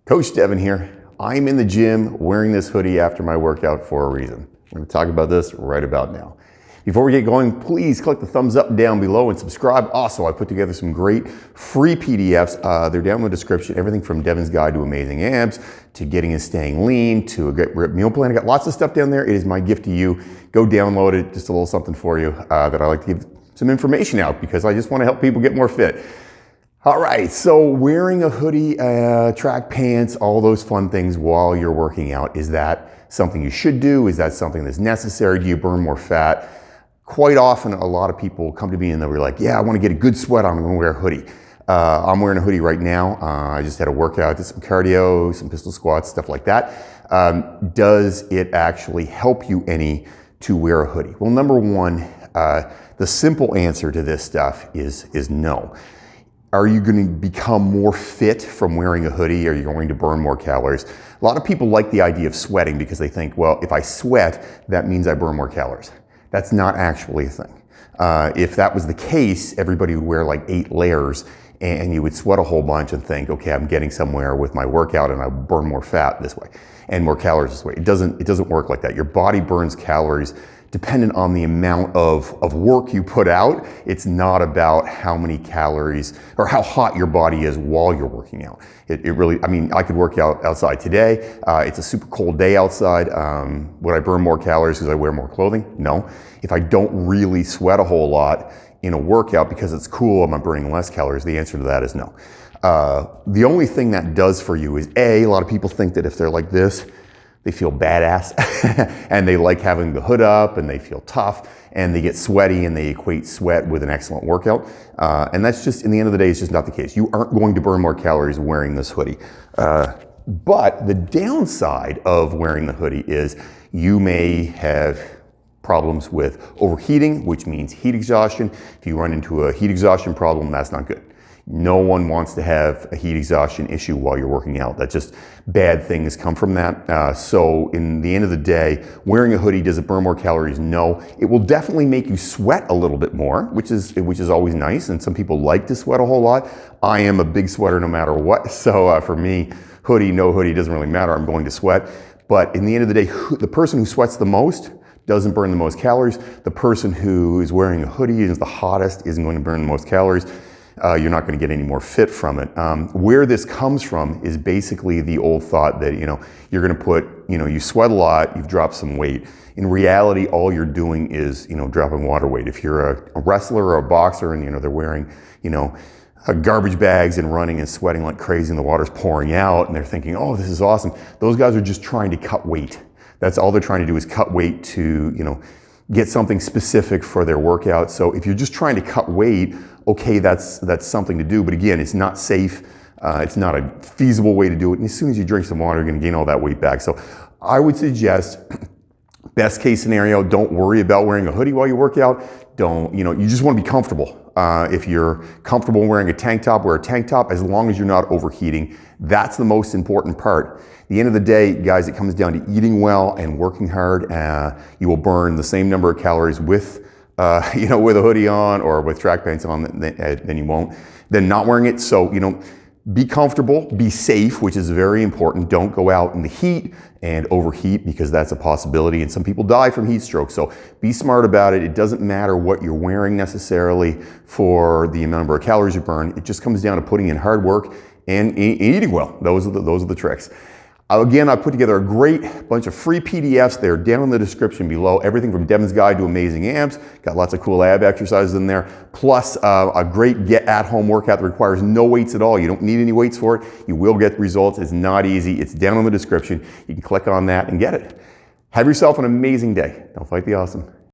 Coach Devin here. I'm in the gym wearing this hoodie after my workout for a reason. I'm going to talk about this right about now. Before we get going, please click the thumbs up down below and subscribe. Also, I put together some great free PDFs. They're down in the description. Everything from Devin's Guide to Amazing Abs, to Getting and Staying Lean, to a great meal plan. I got lots of stuff down there. It is my gift to you. Go download it. Just a little something for you that I like to give some information out because I just want to help people get more fit. All right, so wearing a hoodie, track pants, all those fun things while you're working out, is that something you should do? Is that something that's necessary? Do you burn more fat? Quite often, a lot of people come to me and they'll be like, yeah, I want to get a good sweat on, I'm going to wear a hoodie. I'm wearing a hoodie right now. I just had a workout, did some cardio, some pistol squats, stuff like that. Does it actually help you any to wear a hoodie? Well, number one, the simple answer to this stuff is no. Are you going to become more fit from wearing a hoodie? Are you going to burn more calories? A lot of people like the idea of sweating because they think, well, if I sweat, that means I burn more calories. That's not actually a thing. If that was the case, everybody would wear like 8 layers and you would sweat a whole bunch and think, okay, I'm getting somewhere with my workout and I burn more fat this way and more calories this way. It doesn't work like that. Your body burns calories dependent on the amount of work you put out. It's not about how many calories or how hot your body is while you're working out. It really, I mean, I could work out outside today. It's a super cold day outside. Would I burn more calories because I wear more clothing? No. If I don't really sweat a whole lot in a workout because it's cool, am I burning less calories? The answer to that is no. The only thing that does for you is a lot of people think that if they're like this, they feel badass and they like having the hood up and they feel tough and they get sweaty and they equate sweat with an excellent workout. And that's just, in the end of the day, it's just not the case. You aren't going to burn more calories wearing this hoodie. But the downside of wearing the hoodie is you may have problems with overheating, which means heat exhaustion. If you run into a heat exhaustion problem, that's not good. No one wants to have a heat exhaustion issue while you're working out. That's just bad things come from that. So in the end of the day, wearing a hoodie, does it burn more calories? No. It will definitely make you sweat a little bit more, which is always nice. And some people like to sweat a whole lot. I am a big sweater no matter what. So for me, hoodie, no hoodie, doesn't really matter. I'm going to sweat. But in the end of the day, the person who sweats the most doesn't burn the most calories. The person who is wearing a hoodie and is the hottest isn't going to burn the most calories. You're not going to get any more fit from it. Where this comes from is basically the old thought that, you're going to put, you sweat a lot, you've dropped some weight. In reality, all you're doing is, dropping water weight. If you're a wrestler or a boxer and, they're wearing, garbage bags and running and sweating like crazy and the water's pouring out and they're thinking, oh, this is awesome. Those guys are just trying to cut weight. That's all they're trying to do is cut weight to, get something specific for their workout. So if you're just trying to cut weight, okay, that's something to do. But again, it's not safe. It's not a feasible way to do it. And as soon as you drink some water, you're going to gain all that weight back. So I would suggest, best case scenario, don't worry about wearing a hoodie while you work out. You just want to be comfortable. If you're comfortable wearing a tank top, wear a tank top as long as you're not overheating. That's the most important part. At the end of the day, guys, it comes down to eating well and working hard. You will burn the same number of calories with with a hoodie on or with track pants on than you won't, than not wearing it. So, be comfortable, be safe, which is very important. Don't go out in the heat and overheat because that's a possibility. And some people die from heat stroke. So be smart about it. It doesn't matter what you're wearing necessarily for the number of calories you burn. It just comes down to putting in hard work and eating well. Those are the tricks. Again, I put together a great bunch of free PDFs. They're down in the description below. Everything from Devin's Guide to Amazing Abs. Got lots of cool ab exercises in there. Plus a great get-at-home workout that requires no weights at all. You don't need any weights for it. You will get results. It's not easy. It's down in the description. You can click on that and get it. Have yourself an amazing day. Don't fight the awesome.